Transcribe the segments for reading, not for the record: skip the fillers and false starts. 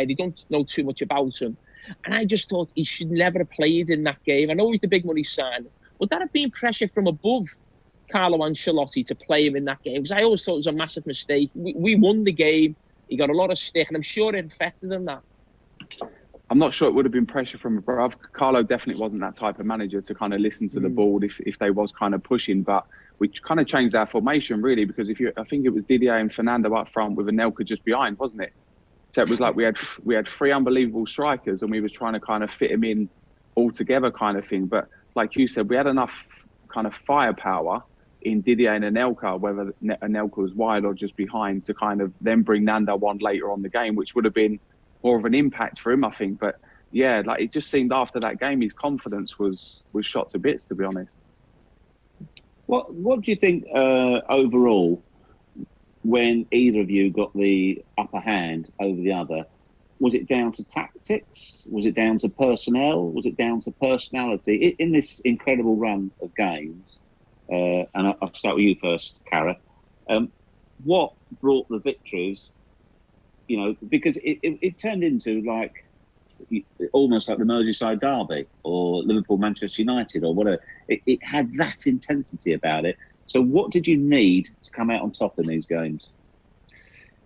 They don't know too much about him. And I just thought he should never have played in that game. I know he's the big money sign. Would that have been pressure from above Carlo Ancelotti to play him in that game? Because I always thought it was a massive mistake. We won the game. He got a lot of stick, and I'm sure it affected him, that. I'm not sure it would have been pressure from above. Carlo definitely wasn't that type of manager to kind of listen to the board if they was kind of pushing. But we kind of changed our formation, really, because I think it was Didier and Fernando up front with Anelka just behind, wasn't it? So it was like we had three unbelievable strikers, and we was trying to kind of fit them in all together, kind of thing. But like you said, we had enough kind of firepower in Didier and Anelka, whether Anelka was wide or just behind, to kind of then bring Nando on later on the game, which would have been more of an impact for him, I think. But yeah, like it just seemed after that game, his confidence was shot to bits, to be honest. What do you think overall, when either of you got the upper hand over the other? Was it down to tactics? Was it down to personnel? Was it down to personality? In this incredible run of games, and I'll start with you first, Cara. What brought the victories? You know, because it turned into like almost like the Merseyside derby or Liverpool Manchester United or whatever. It had that intensity about it. So what did you need to come out on top in these games?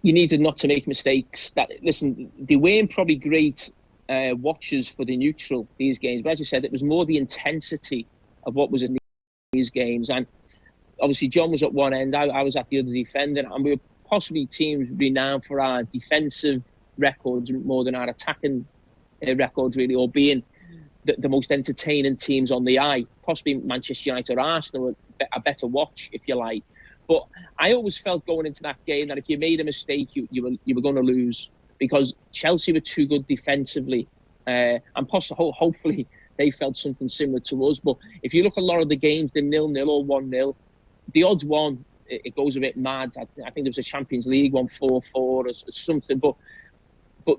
You needed not to make mistakes. Listen, they weren't probably great watchers for the neutral, these games. But as you said, it was more the intensity of what was in these games. And obviously, John was at one end, I was at the other defender, and we were possibly teams renowned for our defensive records more than our attacking records, really, or being the most entertaining teams on the eye. Possibly Manchester United or Arsenal were a better watch, if you like. But I always felt going into that game that if you made a mistake, you were going to lose, because Chelsea were too good defensively, and possibly, hopefully they felt something similar to us. But if you look at a lot of the games, they're 0-0 or 1-0. The odds won. It goes a bit mad. I think there was a Champions League one 4-4 or something. But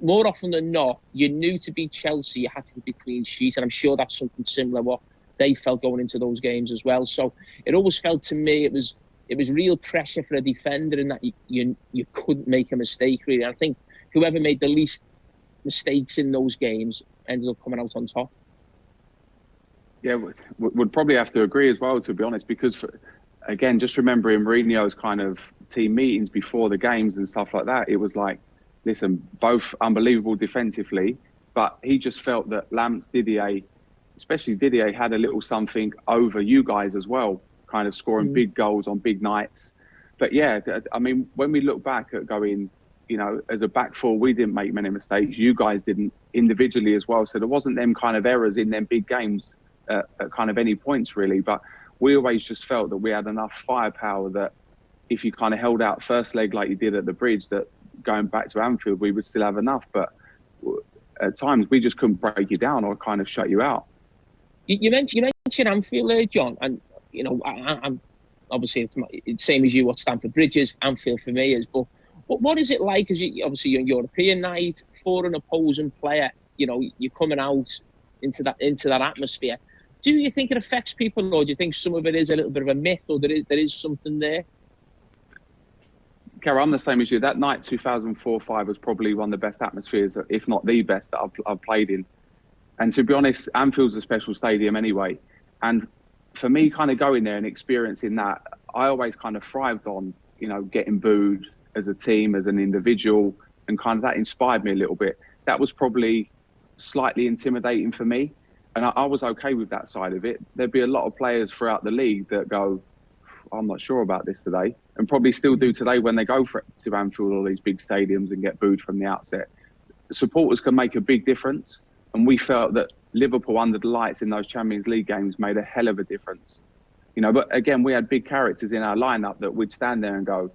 more often than not, you knew to beat Chelsea, you had to be clean sheet. And I'm sure that's something similar what they felt going into those games as well. So it always felt to me it was real pressure for a defender, in that you couldn't make a mistake, really. I think whoever made the least mistakes in those games ended up coming out on top. Yeah, would probably have to agree as well, to be honest, because again, just remembering Mourinho's kind of team meetings before the games and stuff like that, it was like, listen, both unbelievable defensively, but he just felt that Lamps, Didier, especially Didier, had a little something over you guys as well, kind of scoring big goals on big nights. But yeah, I mean, when we look back at going, you know, as a back four, we didn't make many mistakes. You guys didn't individually as well. So there wasn't them kind of errors in them big games at kind of any points, really. But we always just felt that we had enough firepower that if you kind of held out first leg like you did at the Bridge, that going back to Anfield, we would still have enough. But at times, we just couldn't break you down or kind of shut you out. You mentioned Anfield there, John, and you know, I'm obviously it's the same as you. What Stamford Bridge is, Anfield for me is. But what is it like? As obviously you're European night for an opposing player, you know, you're coming out into that atmosphere. Do you think it affects people, or do you think some of it is a little bit of a myth, or there is something there? Cara, I'm the same as you. That night, 2004-05, was probably one of the best atmospheres, if not the best, that I've played in. And to be honest, Anfield's a special stadium anyway. And for me, kind of going there and experiencing that, I always kind of thrived on, you know, getting booed as a team, as an individual, and kind of that inspired me a little bit. That was probably slightly intimidating for me. And I was okay with that side of it. There'd be a lot of players throughout the league that go, I'm not sure about this today, and probably still do today when they go to Anfield or these big stadiums and get booed from the outset. Supporters can make a big difference, and we felt that Liverpool under the lights in those Champions League games made a hell of a difference. You know, but again, we had big characters in our lineup that would stand there and go,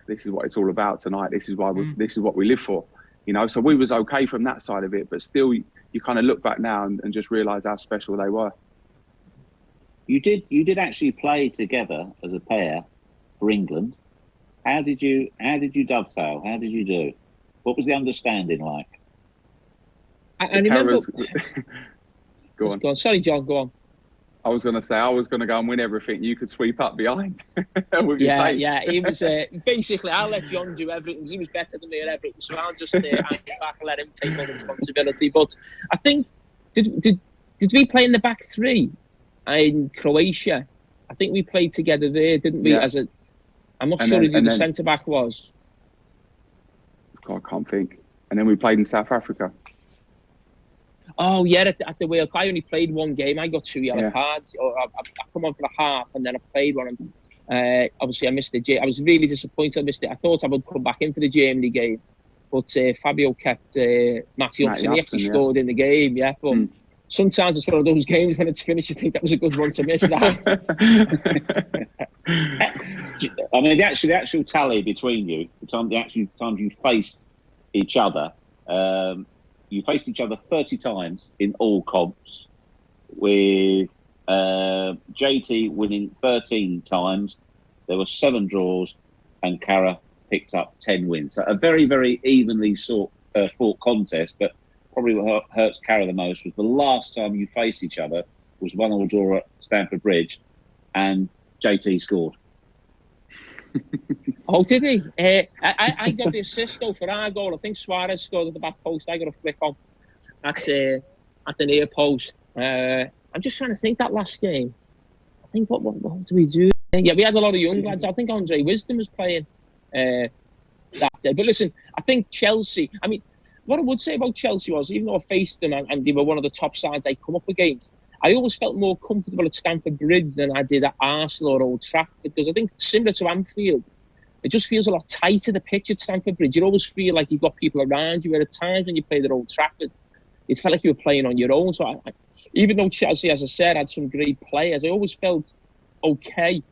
this is what it's all about tonight. This is why this is what we live for. You know, so we was okay from that side of it, but still you kind of look back now and just realise how special they were. You did actually play together as a pair for England. How did you dovetail? How did you do? What was the understanding like? I remember. Go on. Sorry, John. Go on. I was going to say, I was going to go and win everything. You could sweep up behind with your pace. Yeah. He was basically, I'll let John do everything because he was better than me at everything. So I'll just hang back and let him take all the responsibility. But I think, did we play in the back three in Croatia? I think we played together there, didn't we? Yeah. I'm not sure who the centre back was. God, I can't think. And then we played in South Africa. Oh yeah, at the World Cup. I only played one game. I got 2 yellow cards. Or I come on for a half, and then I played one. And obviously, I missed the. I was really disappointed. I missed it. I thought I would come back in for the Germany game, but Fabio kept Matty Upson. He actually scored in the game. Yeah, but sometimes it's one of those games when it's finished, you think that was a good one to miss that. I mean, the actual tally between you, the actual times you faced each other. You faced each other 30 times in all comps, with JT winning 13 times. There were 7 draws, and Cara picked up 10 wins. So a very, very evenly fought contest. But probably what hurts Cara the most was the last time you faced each other was 1-1 draw at Stamford Bridge, and JT scored. Oh, did he? I got the assist though for our goal. I think Suarez scored at the back post. I got a flick on at the near post. I'm just trying to think that last game. I think what did we do? Yeah, we had a lot of young lads. I think Andre Wisdom was playing that day. But listen, I think Chelsea. I mean, what I would say about Chelsea was, even though I faced them and they were one of the top sides I come up against, I always felt more comfortable at Stamford Bridge than I did at Arsenal or Old Trafford, because I think similar to Anfield, it just feels a lot tighter, the pitch at Stamford Bridge. You always feel like you've got people around you, where at times when you played at Old Trafford, it felt like you were playing on your own. So even though Chelsea, as I said, had some great players, I always felt okay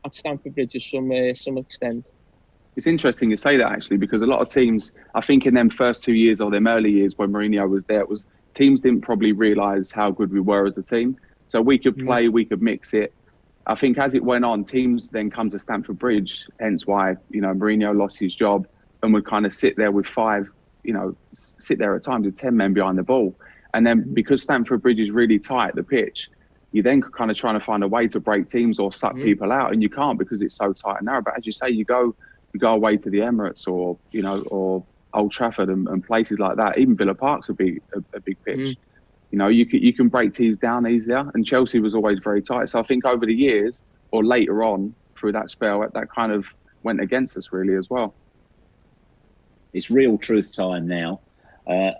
at Stamford Bridge to some extent. It's interesting you say that, actually, because a lot of teams, I think in them first 2 years or them early years when Mourinho was there, teams didn't probably realise how good we were as a team. So we could play, we could mix it. I think as it went on, teams then come to Stamford Bridge, hence why, Mourinho lost his job and would kind of sit there with 5, sit there at times with 10 men behind the ball. And then because Stamford Bridge is really tight, the pitch, you then kind of trying to find a way to break teams or suck people out, and you can't because it's so tight and narrow. But as you say, you go away to the Emirates or Old Trafford and places like that. Even Villa Park's a big pitch. You can break teams down easier, and Chelsea was always very tight. So I think over the years or later on through that spell, that kind of went against us really as well. It's real truth time now.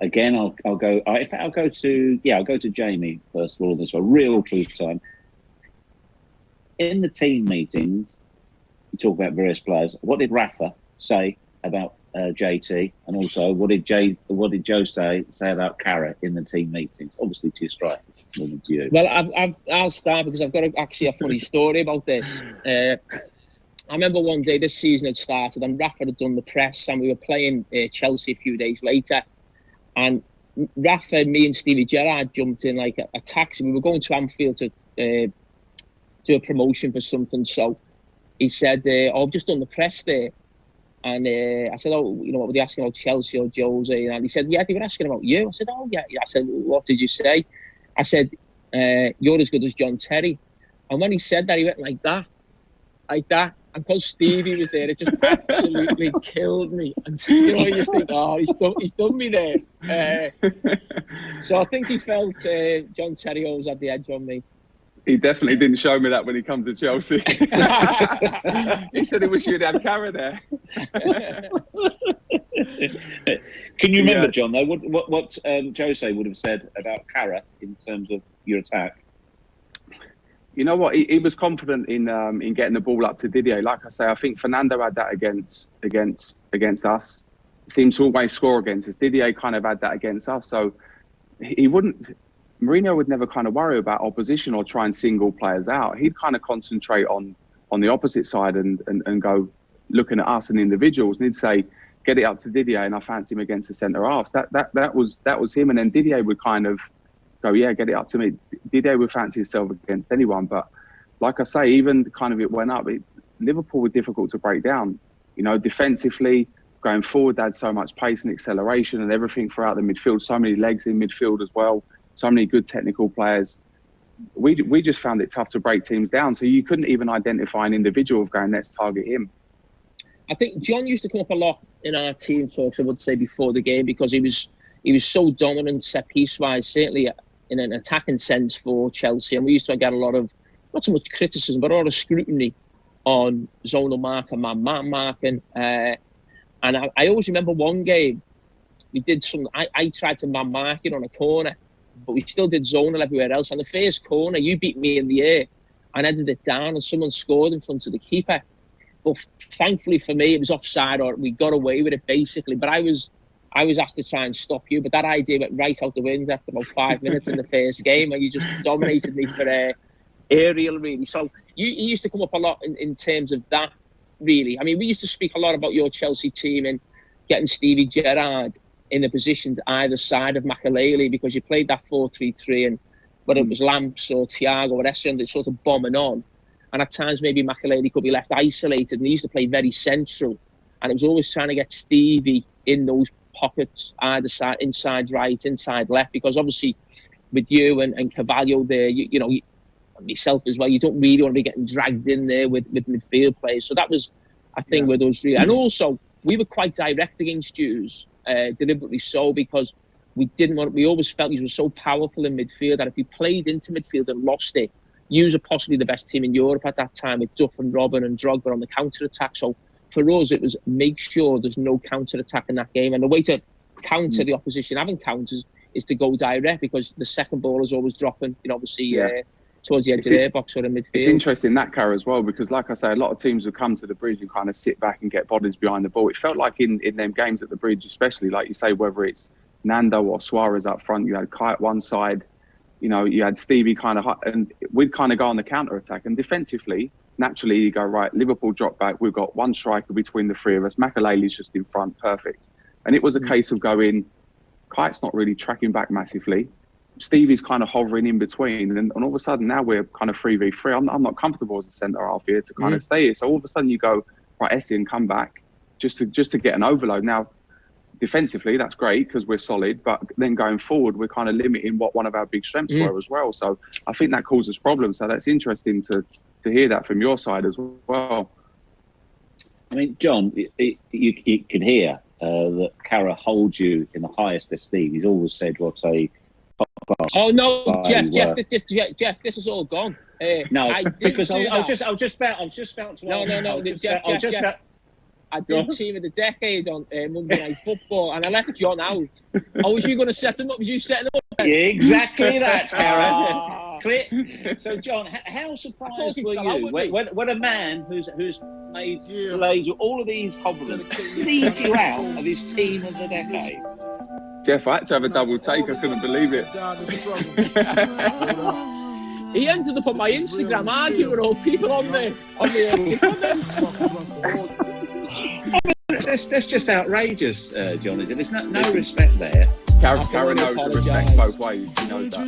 Again, I'll go to Jamie first of all on this one. Real truth time. In the team meetings, you talk about various players. What did Rafa say about JT, and also what did Joe say about Cara in the team meetings? Obviously to your strikers, more than to you. Well, I'll start because I've got actually a funny story about this. I remember one day this season had started and Rafa had done the press, and we were playing Chelsea a few days later, and Rafa, me and Stevie Gerrard jumped in like a taxi. We were going to Anfield to do a promotion for something, so he said, I've just done the press there. And I said, what were they asking about, Chelsea or Jose? And he said, yeah, they were asking about you. I said, oh, yeah. I said, what did you say? I said, you're as good as John Terry. And when he said that, he went like that. And because Stevie was there, it just absolutely killed me. And you just think, he's done me there. So I think he felt John Terry always had the edge on me. He definitely didn't show me that when he comes to Chelsea. He said he wished you'd had Cara there. Can you remember, John, though, what Jose would have said about Cara in terms of your attack? You know what? He was confident in getting the ball up to Didier. Like I say, I think Fernando had that against us. He seemed to always score against us. Didier kind of had that against us. So Mourinho would never kind of worry about opposition or try and single players out. He'd kind of concentrate on the opposite side and go looking at us and individuals. And he'd say, get it up to Didier, and I fancy him against the centre halves. That was him. And then Didier would kind of go, yeah, get it up to me. Didier would fancy himself against anyone. But like I say, even kind of it went up. Liverpool were difficult to break down. Defensively, going forward, they had so much pace and acceleration and everything throughout the midfield. So many legs in midfield as well. So many good technical players. we just found it tough to break teams down. So you couldn't even identify an individual of going, let's target him. I think John used to come up a lot in our team talks, I would say, before the game, because he was so dominant set piece wise, certainly in an attacking sense for Chelsea. And we used to get a lot of, not so much criticism, but a lot of scrutiny on zonal mark and man marking. And I always remember one game, we did some, I tried to man mark it on a corner, but we still did zonal everywhere else. On the first corner, you beat me in the air and headed it down, and someone scored in front of the keeper. But thankfully for me, it was offside, or we got away with it basically. But I was asked to try and stop you, but that idea went right out the window after about 5 minutes in the first game, and you just dominated me for aerial, really. So you used to come up a lot in terms of that, really. I mean, we used to speak a lot about your Chelsea team and getting Stevie Gerrard in the positions either side of Makelele, because you played that 4-3-3, and whether it was Lamps or Thiago or Essendon, sort of bombing on. And at times, maybe Makelele could be left isolated. And he used to play very central. And it was always trying to get Stevie in those pockets, either side, inside right, inside left. Because obviously, with you and Carvalho there, you know, myself as well, you don't really want to be getting dragged in there with midfield players. So that was, I think, with us really. And also, we were quite direct against Jews, deliberately so, because we always felt he was so powerful in midfield that if we played into midfield and lost it, Hughes are possibly the best team in Europe at that time, with Duff and Robin and Drogba on the counter-attack. So for us, it was make sure there's no counter-attack in that game. And the way to counter the opposition having counters is to go direct, because the second ball is always dropping, you know, obviously towards the edge of their box or in midfield. It's interesting, that, Cara, as well, because like I say, a lot of teams would come to the Bridge and kind of sit back and get bodies behind the ball. It felt like in them games at the Bridge, especially, like you say, whether it's Nando or Suarez up front, you had Kite one side, you know, you had Stevie kind of, and we'd kind of go on the counter-attack. And defensively, naturally, you go, right, Liverpool drop back. We've got one striker between the three of us. Makelele's just in front, perfect. And it was a case of going, Kite's not really tracking back massively. Stevie's kind of hovering in between. And all of a sudden, now we're kind of 3v3. I'm not comfortable as a centre-half here to kind of stay here. So all of a sudden, you go, right, Essien, come back just to get an overload. Now, defensively, that's great because we're solid, but then going forward, we're kind of limiting what one of our big strengths were as well. So I think that causes problems. So that's interesting to hear that from your side as well. I mean, John, you can hear that Cara holds you in the highest esteem. He's always said what a top-class. Oh no, Jeff, this is all gone. No, because I was just about to. No, Jeff. I did Team of the Decade on Monday Night Football, and I left John out. Oh, was you going to set him up? Was you setting him up? Yeah, exactly that, Cara. So, John, how surprised were you when a man who's made all of these compliments leaves you out of his Team of the Decade? Jeff, I had to have a double take. I couldn't believe it. He ended up on my Instagram arguing with all people on the comments. That's just outrageous, John. There's no respect there. Cara knows the respect both ways. He knows that.